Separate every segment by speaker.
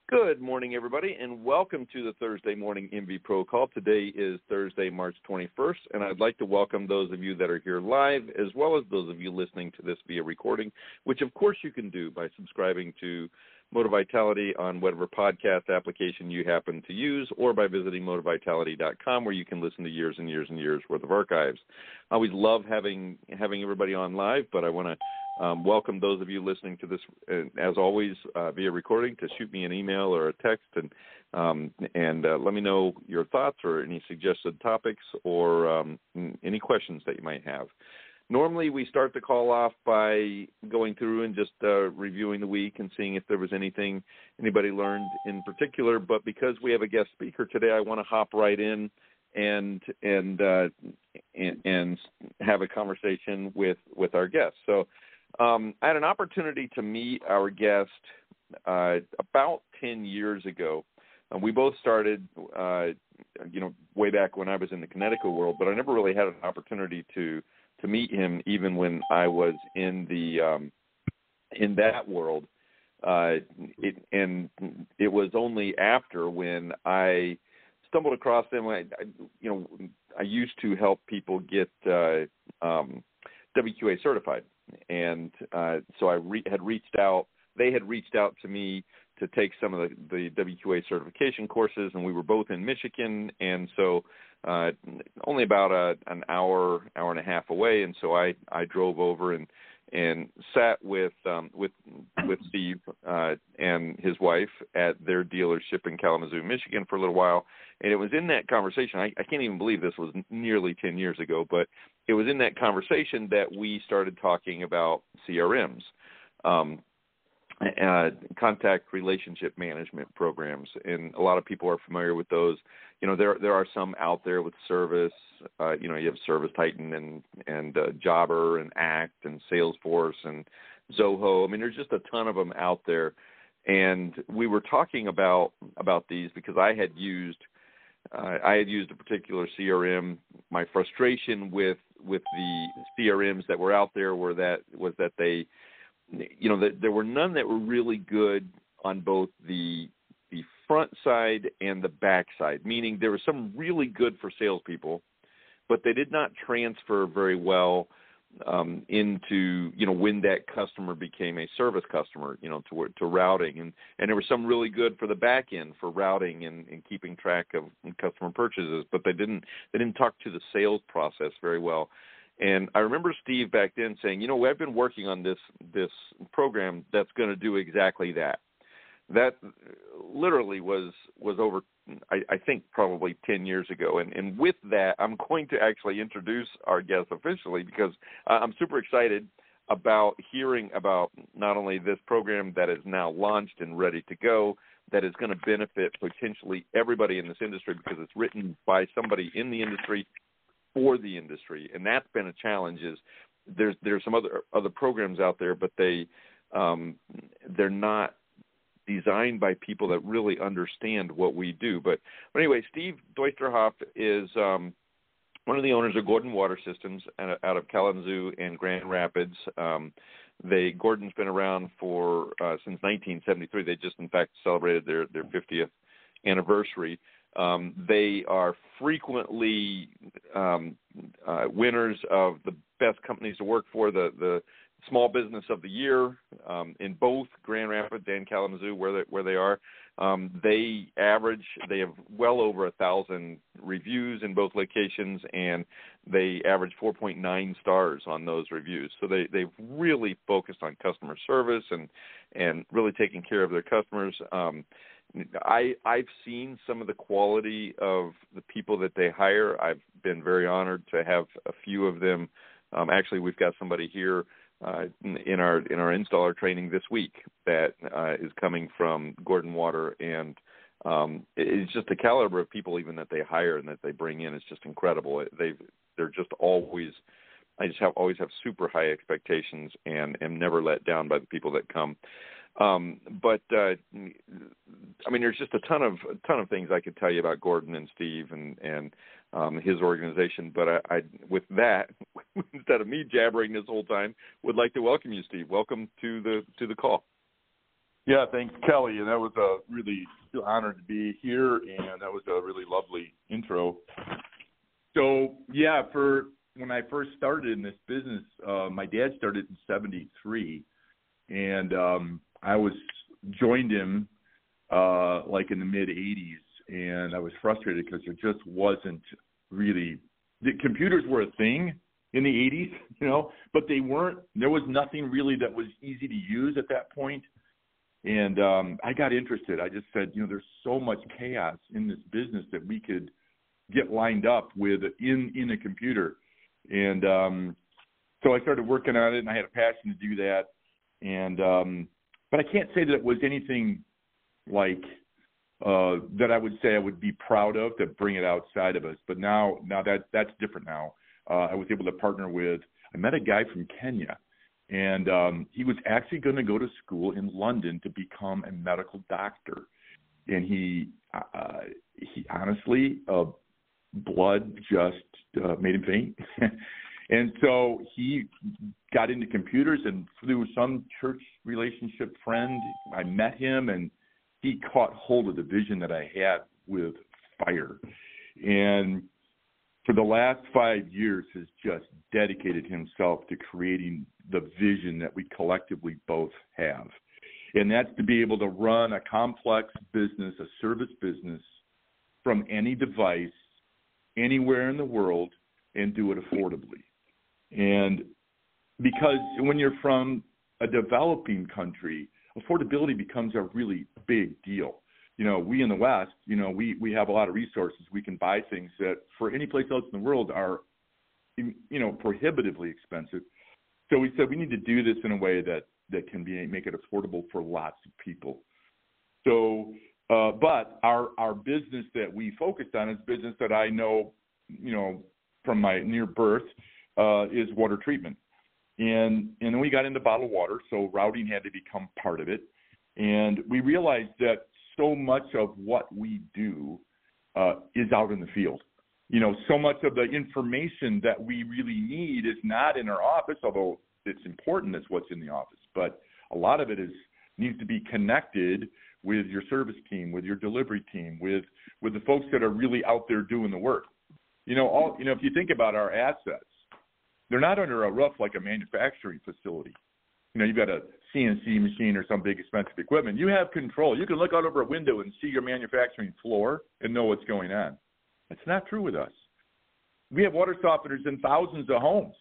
Speaker 1: Good morning, everybody, and welcome to the Thursday Morning MV Pro Call. Today is Thursday, March 21st, and I'd like to welcome those of you that are here live, as well as those of you listening to this via recording, which, of course, you can do by subscribing to Moti-Vitality on whatever podcast application you happen to use, or by visiting Moti-Vitality.com, where you can listen to years and years and years worth of archives. I always love having everybody on live, but I want to welcome those of you listening to this, as always, via recording, to shoot me an email or a text and let me know your thoughts or any suggested topics or any questions that you might have. Normally, we start the call off by going through and just reviewing the week and seeing if there was anything anybody learned in particular. But because we have a guest speaker today, I want to hop right in and have a conversation with our guest. So I had an opportunity to meet our guest about 10 years ago. We both started, way back when I was in the Connecticut world, but I never really had an opportunity to meet him, even when I was in that world. It was only after when I stumbled across him. I used to help people get WQA certified, and so I had reached out. They had reached out to me to take some of the WQA certification courses, and we were both in Michigan, and so only about an hour and a half away, and so I drove over and sat with Steve and his wife at their dealership in Kalamazoo, Michigan, for a little while. And it was in that conversation, I can't even believe this was nearly 10 years ago, but it was in that conversation that we started talking about CRMs. Contact relationship management programs, and a lot of people are familiar with those. There are some out there with Service. You have Service Titan and Jobber and Act and Salesforce and Zoho. I mean, there's just a ton of them out there. And we were talking about these because I had used a particular CRM. My frustration with the CRMs that were out there was that they, that there were none that were really good on both the front side and the back side, meaning there were some really good for salespeople, but they did not transfer very well into, when that customer became a service customer, to routing. And there was some really good for the back end for routing and keeping track of customer purchases, but they didn't talk to the sales process very well. And I remember Steve back then saying, I've been working on this program that's going to do exactly that. That literally was over, I think, probably 10 years ago. And with that, I'm going to actually introduce our guest officially, because I'm super excited about hearing about not only this program that is now launched and ready to go, that is going to benefit potentially everybody in this industry, because it's written by somebody in the industry for the industry. And that's been a challenge. Is there's some other programs out there, but they're not designed by people that really understand what we do. But anyway, Steve Duisterhhof is one of the owners of Gordon Water Systems out of Kalamazoo and Grand Rapids. Gordon's been around for since 1973. They just, in fact, celebrated their 50th anniversary. They are frequently winners of the best companies to work for, the Small Business of the Year in both Grand Rapids and Kalamazoo, where they are. They have well over 1,000 reviews in both locations, and they average 4.9 stars on those reviews. So they've really focused on customer service and really taking care of their customers. I've seen some of the quality of the people that they hire. I've been very honored to have a few of them. Actually, we've got somebody here in our installer training this week that is coming from Gordon Water, and it's just the caliber of people even that they hire and that they bring in is just incredible. They're just always always have super high expectations and am never let down by the people that come. But I mean, there's just a ton of things I could tell you about Gordon and Steve and his organization. But I with that, instead of me jabbering this whole time, would like to welcome you, Steve. Welcome to the call.
Speaker 2: Yeah, thanks, Kelly. And that was a really honored to be here, and that was a really lovely intro. So, yeah, when I first started in this business, my dad started in '73, and I joined him like in the mid '80s, and I was frustrated because there just wasn't really computers were a thing in the '80s, but they weren't. There was nothing really that was easy to use at that point. And I got interested. I just said, there's so much chaos in this business that we could get lined up with in a computer. And so I started working on it, and I had a passion to do that. And but I can't say that it was anything like that I would say I would be proud of to bring it outside of us. But now that's different now. I was able to partner with, I met a guy from Kenya, and he was actually going to go to school in London to become a medical doctor. And he honestly, blood just made him faint. And so he got into computers, and through some church relationship friend, I met him, and he caught hold of the vision that I had with fire. And for the last 5 years has just dedicated himself to creating the vision that we collectively both have. And that's to be able to run a complex business, a service business, from any device, anywhere in the world, and do it affordably. And because when you're from a developing country, affordability becomes a really big deal. We in the West, we have a lot of resources. We can buy things that for any place else in the world are, prohibitively expensive. So we said we need to do this in a way that can make it affordable for lots of people. So, but our business that we focused on is business that I know, from my near birth, is water treatment. And then we got into bottled water, so routing had to become part of it. And we realized that so much of what we do is out in the field. So much of the information that we really need is not in our office, although it's important that's what's in the office. But a lot of it needs to be connected with your service team, with your delivery team, with the folks that are really out there doing the work. If you think about our assets, they're not under a roof like a manufacturing facility. You've got a CNC machine or some big expensive equipment. You have control. You can look out over a window and see your manufacturing floor and know what's going on. That's not true with us. We have water softeners in thousands of homes.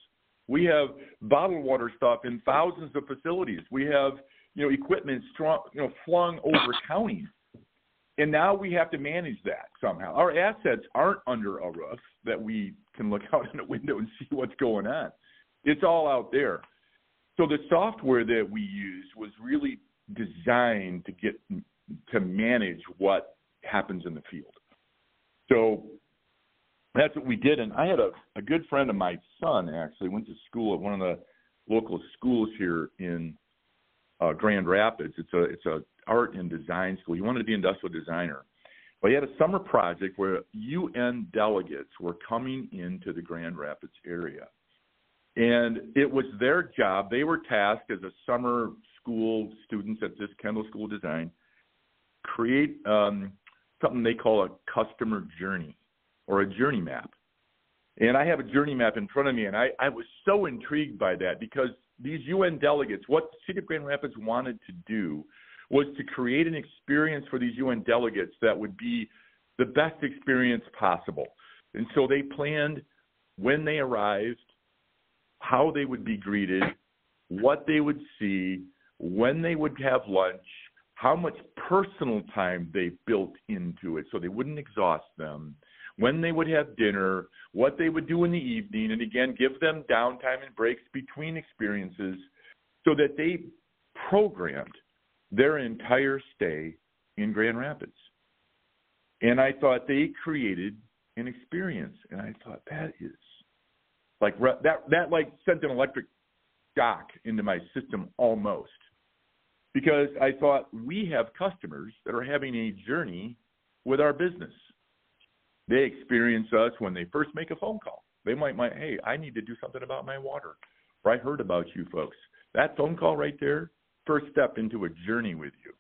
Speaker 2: We have bottled water stuff in thousands of facilities. We have, equipment flung over counties. And now we have to manage that somehow. Our assets aren't under a roof that we can look out in a window and see what's going on. It's all out there. So the software that we used was really designed to manage what happens in the field. So that's what we did. And I had a good friend of my son actually went to school at one of the local schools here in Grand Rapids. It's a art and design school. He wanted to be an industrial designer. But he had a summer project where UN delegates were coming into the Grand Rapids area. And it was their job. They were tasked as a summer school students at this Kendall School of Design, create something they call a customer journey or a journey map. And I have a journey map in front of me, and I was so intrigued by that because these UN delegates, what the City of Grand Rapids wanted to do was to create an experience for these UN delegates that would be the best experience possible. And so they planned when they arrived, how they would be greeted, what they would see, when they would have lunch, how much personal time they built into it so they wouldn't exhaust them, when they would have dinner, what they would do in the evening, and again, give them downtime and breaks between experiences so that they programmed their entire stay in Grand Rapids. And I thought they created an experience, and I thought that is like that like sent an electric shock into my system almost, because I thought we have customers that are having a journey with our business. They experience us when they first make a phone call. They might, hey, I need to do something about my water, or I heard about you folks. That phone call right there, first step into a journey with you.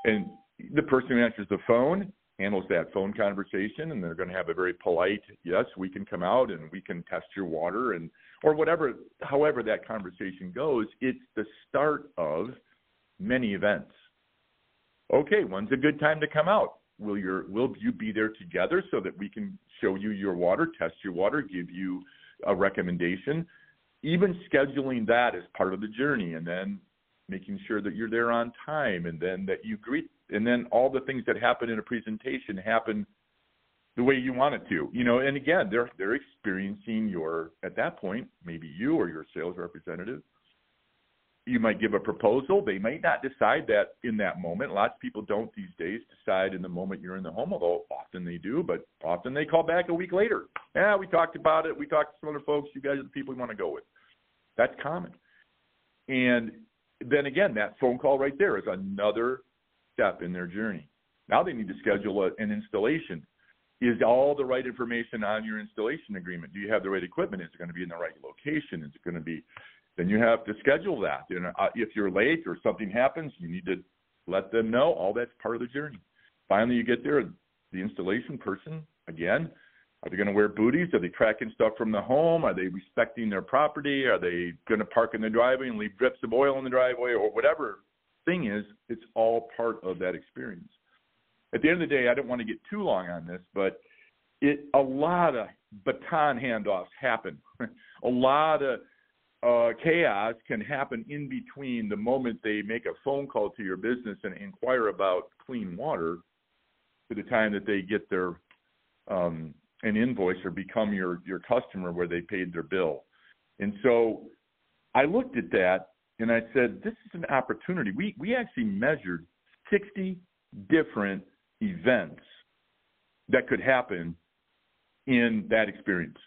Speaker 2: And the person who answers the phone handles that phone conversation, and they're going to have a very polite, yes, we can come out and we can test your water, and or whatever, however that conversation goes. It's the start of many events. Okay, when's a good time to come out? Will you be there together so that we can show you your water, test your water, give you a recommendation? Even scheduling that as part of the journey, and then making sure that you're there on time, and then that you greet, and then all the things that happen in a presentation happen the way you want it to. And again, they're experiencing at that point, maybe you or your sales representative. You might give a proposal. They might not decide that in that moment. Lots of people don't these days decide in the moment you're in the home, although often they do, but often they call back a week later. Yeah, we talked about it. We talked to some other folks. You guys are the people we want to go with. That's common. And then again, that phone call right there is another step in their journey. Now they need to schedule an installation. Is all the right information on your installation agreement? Do you have the right equipment? Is it going to be in the right location? Is it going to be... Then you have to schedule that. If you're late or something happens, you need to let them know. All that's part of the journey. Finally, you get there. The installation person, again, are they going to wear booties? Are they tracking stuff from the home? Are they respecting their property? Are they going to park in the driveway and leave drips of oil in the driveway, or whatever thing is? It's all part of that experience. At the end of the day, I don't want to get too long on this, but a lot of baton handoffs happen. A lot of chaos can happen in between the moment they make a phone call to your business and inquire about clean water to the time that they get their an invoice or become your customer where they paid their bill. And so I looked at that and I said, this is an opportunity. We actually measured 60 different events that could happen in that experience.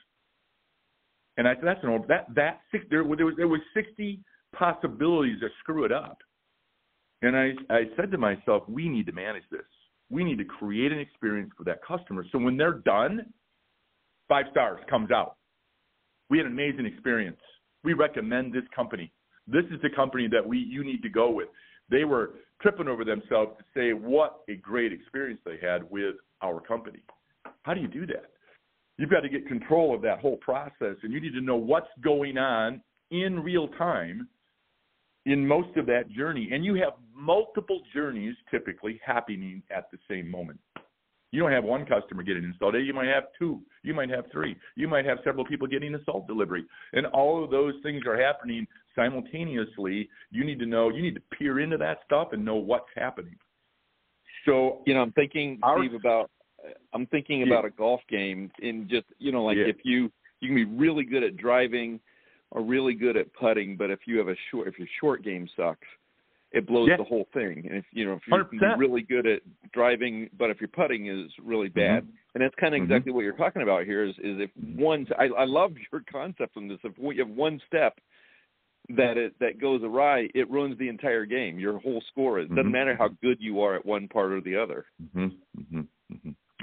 Speaker 2: And I said, there was 60 possibilities to screw it up. And I said to myself, we need to manage this. We need to create an experience for that customer. So when they're done, 5 stars comes out. We had an amazing experience. We recommend this company. This is the company that you need to go with. They were tripping over themselves to say what a great experience they had with our company. How do you do that? You've got to get control of that whole process, and you need to know what's going on in real time in most of that journey. And you have multiple journeys typically happening at the same moment. You don't have one customer getting installed. You might have 2. You might have 3. You might have several people getting a salt delivery. And all of those things are happening simultaneously. You need to peer into that stuff and know what's happening. So,
Speaker 1: I'm thinking, Steve, about a golf game in just, if you can be really good at driving or really good at putting, but if your short game sucks, it blows the whole thing. And if you're really good at driving, but if your putting is really bad, and that's kind of exactly what you're talking about here is if I love your concept on this. If you have one step that goes awry, it ruins the entire game. Your whole score. It doesn't matter how good you are at one part or the other.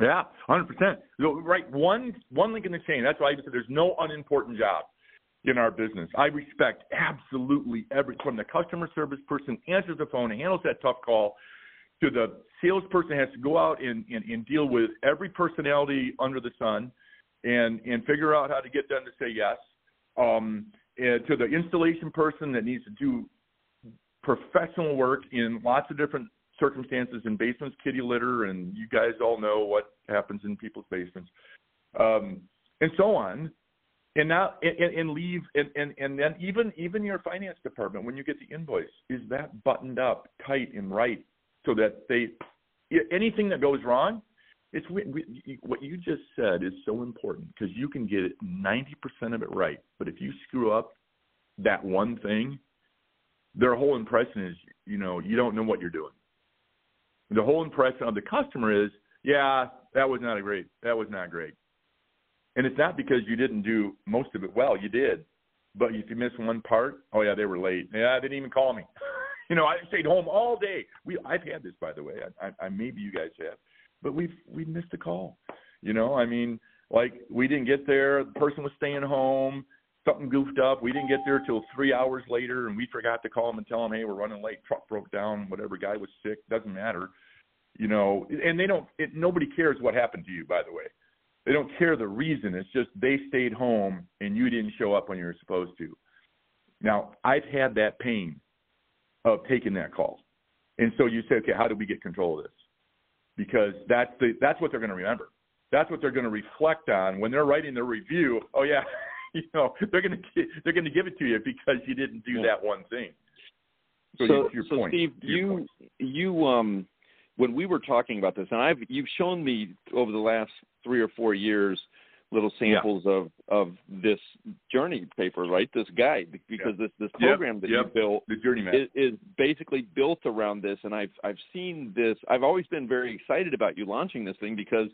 Speaker 2: Yeah, 100%. Right, one link in the chain. That's why I said there's no unimportant job in our business. I respect absolutely from the customer service person answers the phone and handles that tough call to the salesperson has to go out and deal with every personality under the sun and figure out how to get them to say yes. And to the installation person that needs to do professional work in lots of different circumstances in basements, kitty litter, and you guys all know what happens in people's basements, and so on. And now, and leave, and then even your finance department, when you get the invoice, is that buttoned up tight and right so that anything that goes wrong, it's what you just said is so important because you can get 90% of it right, but if you screw up that one thing, their whole impression is you don't know what you're doing. The whole impression of the customer is, yeah, that was not great. And it's not because you didn't do most of it well. You did. But if you miss one part, oh, yeah, they were late. Yeah, they didn't even call me. I stayed home all day. I've had this, by the way. I maybe you guys have. But we've missed a call. We didn't get there. The person was staying home. something goofed up. We didn't get there till 3 hours later, and we forgot to call them and tell them, hey, we're running late. Truck broke down. Whatever, guy was sick. Doesn't matter. And nobody cares what happened to you, by the way. They don't care the reason. It's just they stayed home and you didn't show up when you were supposed to. Now, I've had that pain of taking that call. And so you say, okay, how do we get control of this? Because that's what they're going to remember. That's what they're going to reflect on when they're writing their review. Oh yeah, they're going to give it to you because you didn't do that one thing. So your point.
Speaker 1: Steve, you when we were talking about this, and you've shown me over the last 3 or 4 years little samples of this journey paper, right? This guide, because this program that you built
Speaker 2: the journey map
Speaker 1: is basically built around this. And I've seen this. I've always been very excited about you launching this thing because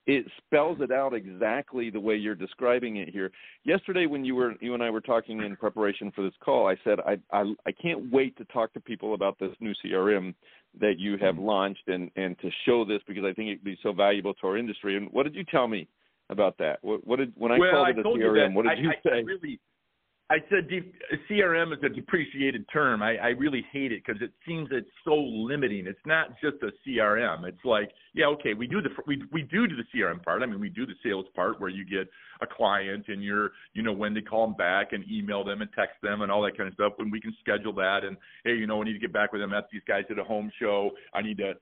Speaker 1: it spells it out exactly the way you're describing it here. Yesterday, when you and I were talking in preparation for this call, I said I can't wait to talk to people about this new CRM that you have launched and to show this, because I think it'd be so valuable to our industry. And what did you tell me about that? When I called it a CRM, what did you say?
Speaker 2: I said CRM is a depreciated term. I really hate it because it seems it's so limiting. It's not just a CRM. It's like, okay, we do the CRM part. I mean, we do the sales part where you get a client and when they call them back and email them and text them and all that kind of stuff. And we can schedule that. And hey, we need to get back with them. That's these guys at a home show. I need to,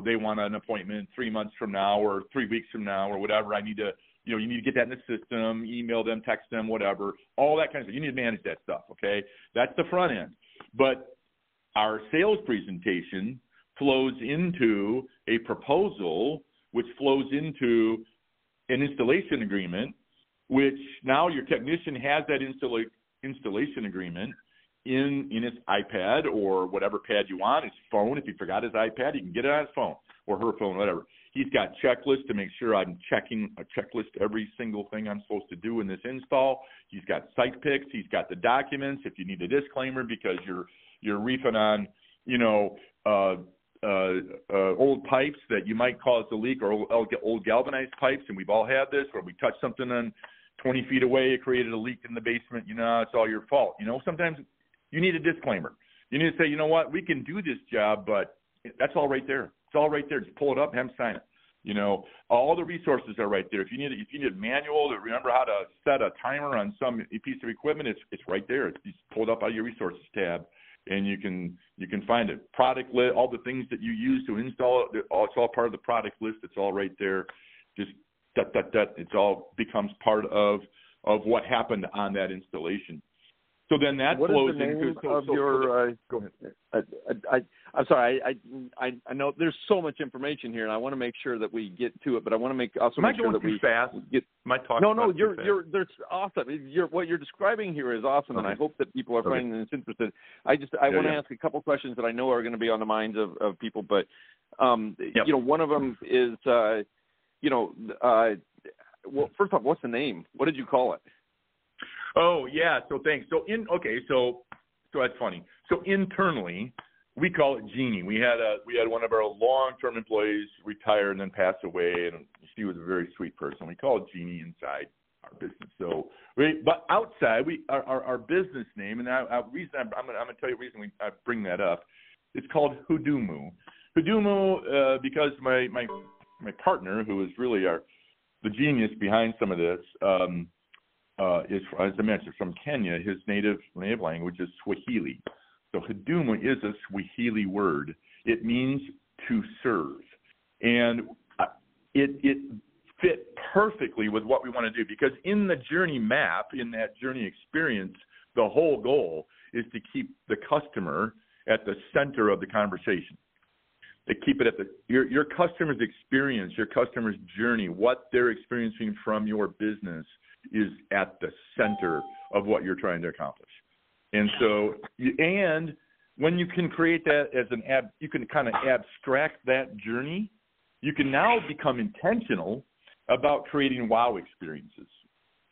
Speaker 2: they want an appointment 3 months from now or 3 weeks from now or whatever. I need to. You need to get that in the system, email them, text them, whatever, all that kind of stuff. You need to manage that stuff, okay? That's the front end. But our sales presentation flows into a proposal, which flows into an installation agreement, which now your technician has that installation agreement in his iPad or whatever pad you want, his phone. If he forgot his iPad, he can get it on his phone or her phone, whatever. He's got checklists to make sure I'm checking a checklist every single thing I'm supposed to do in this install. He's got site pics. He's got the documents. If you need a disclaimer because you're reefing on, old pipes that you might cause a leak, or old galvanized pipes, and we've all had this where we touched something on 20 feet away, it created a leak in the basement. It's all your fault. Sometimes you need a disclaimer. You need to say, what, we can do this job, but that's all right there. It's all right there. Just pull it up and have them sign it. All the resources are right there. If you need a manual to remember how to set a timer on some piece of equipment, it's right there. It's pulled up out of your resources tab, and you can find it. Product list, all the things that you use to install it, it's all part of the product list. It's all right there. Just it all becomes part of what happened on that installation. So then that
Speaker 1: what
Speaker 2: flows
Speaker 1: is the name
Speaker 2: into
Speaker 1: of your.
Speaker 2: Go ahead.
Speaker 1: I'm sorry. I know there's so much information here, and I want to make sure that we get to it. But I want to make sure that we
Speaker 2: fast.
Speaker 1: Get.
Speaker 2: No.
Speaker 1: You're there's awesome. What you're describing here is awesome, and I hope that people are finding this interesting. I want to ask a couple questions that I know are going to be on the minds of people. But one of them is well, first off, what's the name? What did you call it?
Speaker 2: Oh yeah, so thanks. So that's funny. So internally, we call it Genie. We had one of our long-term employees retire and then pass away, and she was a very sweet person. We call it Genie inside our business. So, but outside, our business name, and I'm going to tell you the reason I bring that up. It's called Hudumu. Hudumu because my partner, who is really the genius behind some of this. Is, as I mentioned, from Kenya. His native language is Swahili. So Huduma is a Swahili word. It means to serve. And it fit perfectly with what we want to do, because in the journey map, in that journey experience, the whole goal is to keep the customer at the center of the conversation. To keep it at your customer's experience, your customer's journey, what they're experiencing from your business is at the center of what you're trying to accomplish. And so, when you can create that as you can kind of abstract that journey, you can now become intentional about creating wow experiences.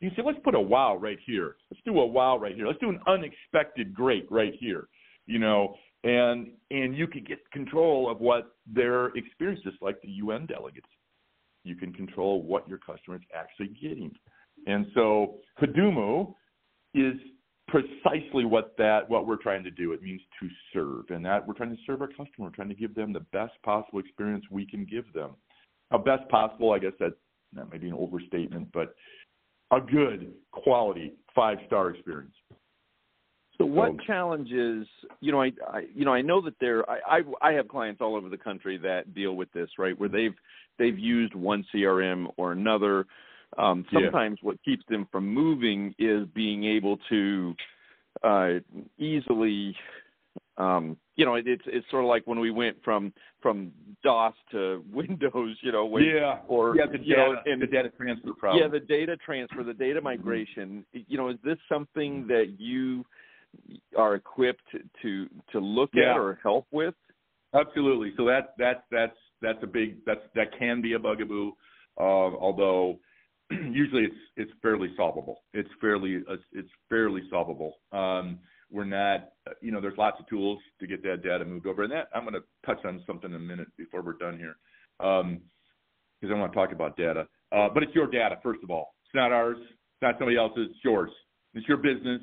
Speaker 2: You say, let's put a wow right here. Let's do a wow right here. Let's do an unexpected great right here, and you can get control of what their experience is like the UN delegates. You can control what your customer is actually getting. And so Hudumu is precisely what we're trying to do. It means to serve, and that we're trying to serve our customer. We're trying to give them the best possible experience we can give them. Now, best possible, I guess that may be an overstatement, but a good quality 5-star experience.
Speaker 1: So what challenges, I know that I have clients all over the country that deal with this, right, where they've used one CRM or another. Sometimes what keeps them from moving is being able to easily, it's sort of like when we went from DOS to Windows,
Speaker 2: the data transfer problem.
Speaker 1: Yeah, the data transfer, the data migration. Is this something that you are equipped to look at or help with?
Speaker 2: Absolutely. So that can be a bugaboo, although usually it's fairly solvable. It's fairly solvable. We're not, there's lots of tools to get that data moved over, and that I'm going to touch on something in a minute before we're done here, because I want to talk about data. But it's your data, first of all. It's not ours. It's not somebody else's. It's yours. It's your business.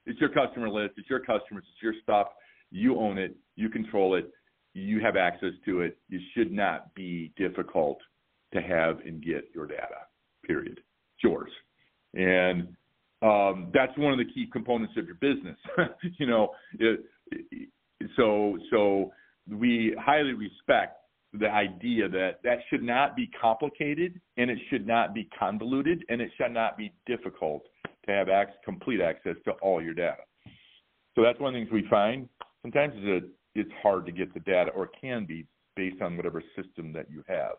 Speaker 2: It's your customer list. It's your customers. It's your stuff. You own it. You control it. You have access to it. It should not be difficult to have and get your data, period. It's yours. And that's one of the key components of your business. So we highly respect the idea that should not be complicated, and it should not be convoluted, and it should not be difficult to have complete access to all your data. So that's one of the things we find. Sometimes it's hard to get the data, or can be, based on whatever system that you have.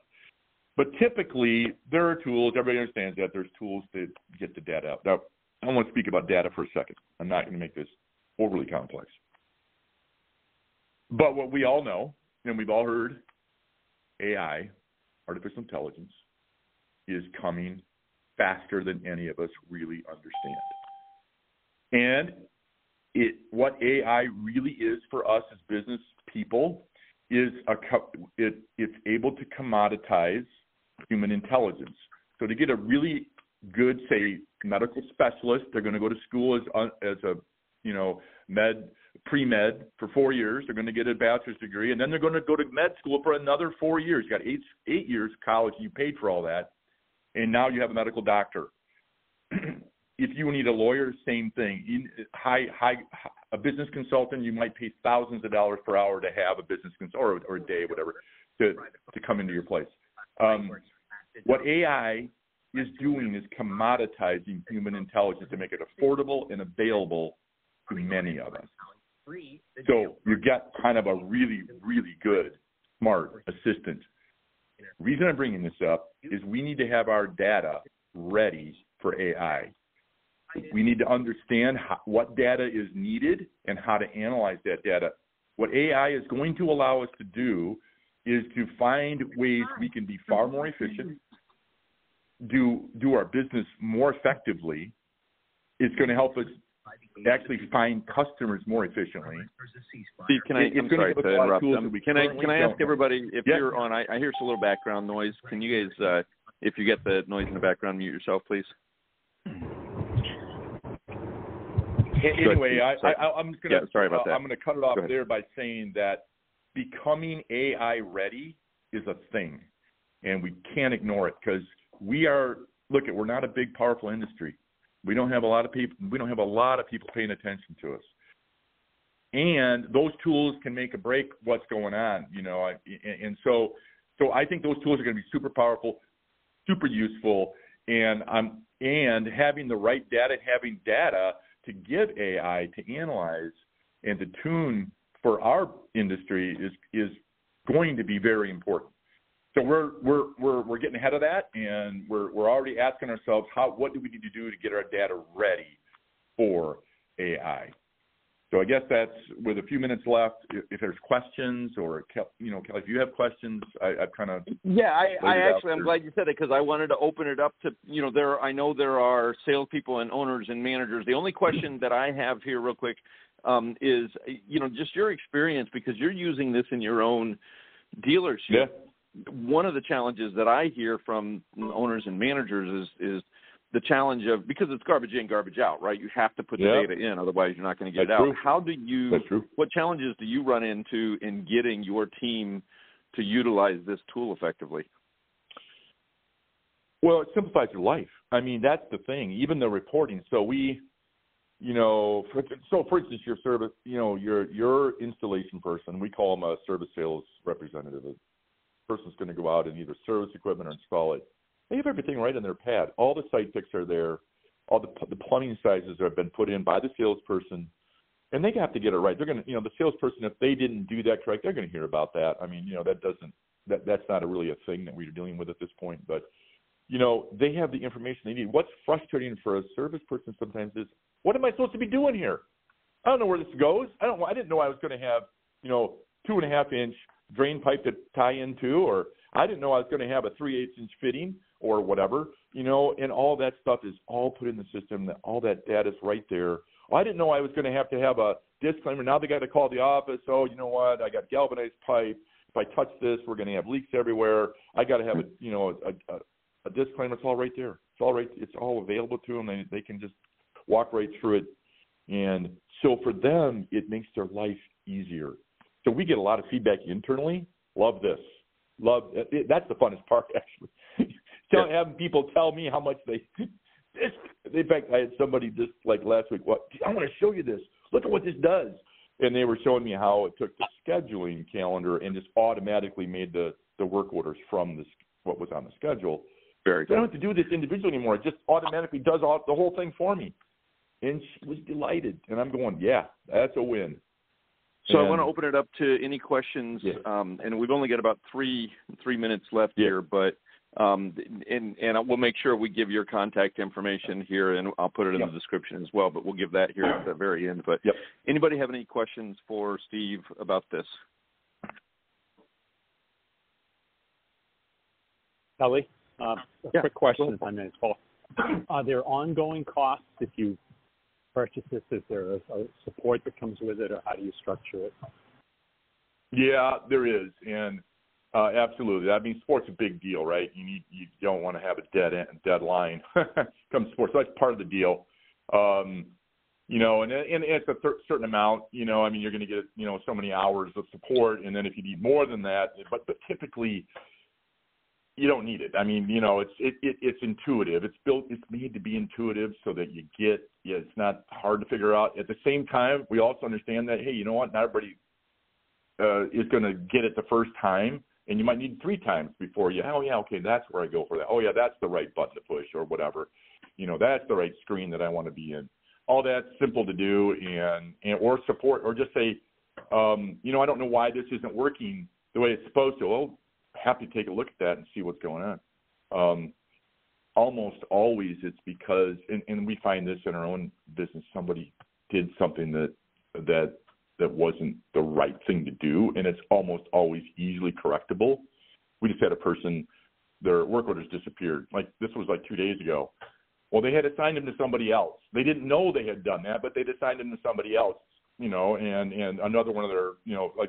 Speaker 2: But typically, there are tools. Everybody understands that there's tools to get the data out. Now, I want to speak about data for a second. I'm not going to make this overly complex. But what we all know, and we've all heard, AI, artificial intelligence, is coming faster than any of us really understand. And what AI really is for us as business people is it's able to commoditize human intelligence. So to get a really good, say, medical specialist, they're going to go to school as a pre-med for 4 years. They're going to get a bachelor's degree, and then they're going to go to med school for another 4 years. You got eight years college. You paid for all that, and now you have a medical doctor. If you need a lawyer, same thing. A business consultant, you might pay thousands of dollars per hour to have a business consultant, or a day, whatever, to come into your place. What AI is doing is commoditizing human intelligence to make it affordable and available to many of us. So you get kind of a really, really good, smart assistant. The reason I'm bringing this up is we need to have our data ready for AI. We need to understand what data is needed and how to analyze that data. What AI is going to allow us to do is to find ways we can be far more efficient, do our business more effectively. It's going to help us actually find customers more efficiently.
Speaker 1: Steve, I'm sorry to interrupt. Can I ask everybody, if you're on, I hear some little background noise. Can you guys, if you get the noise in the background, mute yourself, please?
Speaker 2: Anyway, I'm just going to
Speaker 1: sorry about that.
Speaker 2: I'm going to cut it off there by saying that becoming AI ready is a thing, and we can't ignore it, because we're not a big, powerful industry. We don't have a lot of people. We don't have a lot of people paying attention to us, and those tools can make or break what's going on. And so I think those tools are going to be super powerful, super useful, and having the right data, having data to give AI to analyze and to tune for our industry is going to be very important. So we're getting ahead of that, and we're already asking ourselves what do we need to do to get our data ready for AI. So I guess that's, with a few minutes left, if there's questions, or Kelly, if you have questions, I've kind of
Speaker 1: I'm glad you said it, because I wanted to open it up to I know there are salespeople and owners and managers. The only question that I have here, real quick, is just your experience, because you're using this in your own dealership. Yeah. One of the challenges that I hear from owners and managers is the challenge of, because it's garbage in, garbage out, right? You have to put the
Speaker 2: Yep.
Speaker 1: data in, otherwise you're not going to get
Speaker 2: That's
Speaker 1: it out.
Speaker 2: true.
Speaker 1: How do you,
Speaker 2: That's true.
Speaker 1: what challenges do you run into in getting your team to utilize this tool effectively?
Speaker 2: Well, it simplifies your life. I mean, that's the thing. Even the reporting. So we, for instance, your service, your installation person, we call them a service sales representative. A person's going to go out and either service equipment or install it. They have everything right on their pad. All the site picks are there. All the plumbing sizes have been put in by the salesperson, and they have to get it right. They're going to, the salesperson, if they didn't do that correct, they're going to hear about that. I mean, that's not really a thing that we're dealing with at this point, but they have the information they need. What's frustrating for a service person sometimes is, what am I supposed to be doing here? I don't know where this goes. I didn't know I was going to have, 2.5-inch drain pipe to tie into, or I didn't know I was going to have a 3/8-inch fitting or whatever, and all that stuff is all put in the system. That all that data is right there. Oh, I didn't know I was going to have a disclaimer. Now they got to call the office. Oh, you know what? I got galvanized pipe. If I touch this, we're going to have leaks everywhere. I got to have a disclaimer. It's all right there. It's all right. It's all available to them. They can just walk right through it. And so for them, it makes their life easier. So we get a lot of feedback internally. Love this. That's the funnest part, actually. Having people tell me how much in fact, I had somebody just like last week, I want to show you this. Look at what this does. And they were showing me how it took the scheduling calendar and just automatically made the work orders from what was on the schedule.
Speaker 1: Very cool.
Speaker 2: I don't have to do this individually anymore. It just automatically does the whole thing for me. And she was delighted. And I'm going, yeah, that's a win.
Speaker 1: So I want to open it up to any questions.
Speaker 2: Yeah.
Speaker 1: And we've only got about three minutes left here, but and we'll make sure we give your contact information here, and I'll put it in the description as well, but we'll give that here at the very end. But anybody have any questions for Steve about this?
Speaker 3: Kelly, quick question, if I may, Paul. Are there ongoing costs if you purchase this? Is there a support that comes with it, or how do you structure it?
Speaker 2: Yeah, there is, and absolutely. I mean, sport's a big deal, right? You don't want to have a dead line come sports. So that's part of the deal. And it's a certain amount. I mean, you're going to get so many hours of support, and then if you need more than that, but typically you don't need it. I mean, it's intuitive. It's made to be intuitive so that you get. It's not hard to figure out. At the same time, we also understand that, hey, you know what? Not everybody is going to get it the first time. And you might need 3 times before okay, that's where I go for that. Oh, yeah, that's the right button to push or whatever. That's the right screen that I want to be in. All that's simple to do or support or just say, I don't know why this isn't working the way it's supposed to. Well, happy to take a look at that and see what's going on. Almost always it's because, and we find this in our own business, somebody did something that wasn't the right thing to do, and it's almost always easily correctable. We just had a person, their work orders disappeared. This was 2 days ago. Well, they had assigned them to somebody else. They didn't know they had done that, but they'd assigned them to somebody else, and another one of their,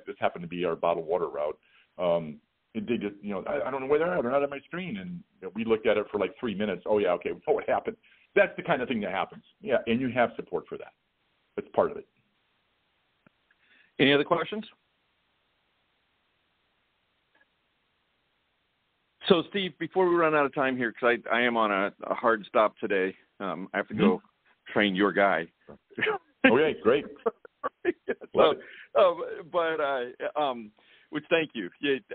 Speaker 2: this happened to be our bottled water route. They just, I don't know where they're at. They're not on my screen. And we looked at it for 3 minutes. Oh, yeah, okay, what happened? That's the kind of thing that happens. Yeah, and you have support for that. That's part of it.
Speaker 1: Any other questions? So, Steve, before we run out of time here, because I am on a hard stop today, I have to go train your guy.
Speaker 2: Okay, great.
Speaker 1: Which thank you.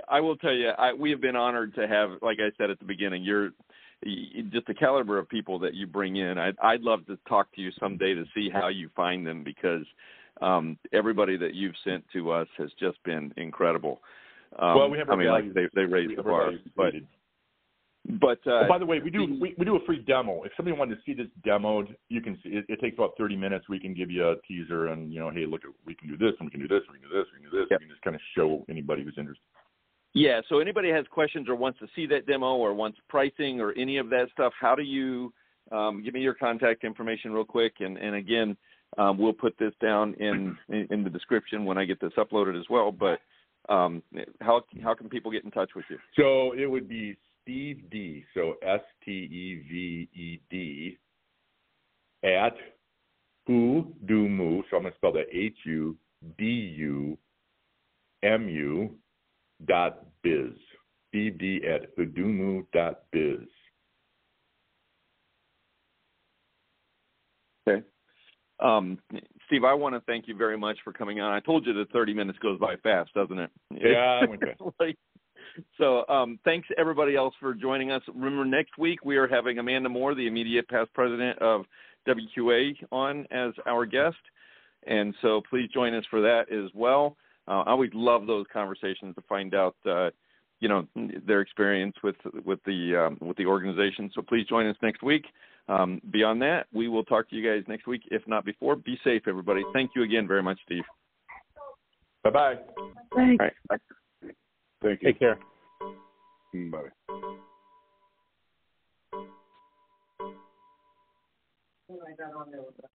Speaker 1: I will tell you, we have been honored to have, like I said at the beginning, you're just the caliber of people that you bring in. I'd love to talk to you someday to see how you find them, because everybody that you've sent to us has just been incredible.
Speaker 2: Well, we have our values.
Speaker 1: They raised the bar. But
Speaker 2: by the way, we do a free demo. If somebody wanted to see this demoed, you can see it. It takes about 30 minutes. We can give you a teaser, and hey, look, we can do this, and we can do this, we can do this, we can do this. Yep. We can just kind of show anybody who's interested.
Speaker 1: Yeah. So anybody has questions or wants to see that demo or wants pricing or any of that stuff, how do you give me your contact information real quick? And again, we'll put this down in the description when I get this uploaded as well. But how can people get in touch with you?
Speaker 2: So it would be Steve D, so STEVED, at Hudumu, so I'm going to spell that HUDUMU.biz. Steve D at Hudumu.biz.
Speaker 1: Okay. Steve, I want to thank you very much for coming on. I told you that 30 minutes goes by fast, doesn't it?
Speaker 2: Yeah, I went fast.
Speaker 1: So thanks, everybody else, for joining us. Remember, next week we are having Amanda Moore, the immediate past president of WQA, on as our guest. And so please join us for that as well. I always love those conversations to find out, their experience with the organization. So please join us next week. Beyond that, we will talk to you guys next week, if not before. Be safe, everybody. Thank you again very much, Steve.
Speaker 2: Bye-bye.
Speaker 4: Thanks.
Speaker 1: All right. Bye.
Speaker 2: Thank you.
Speaker 3: Take care.
Speaker 2: Bye.
Speaker 4: Oh, I got on there with that.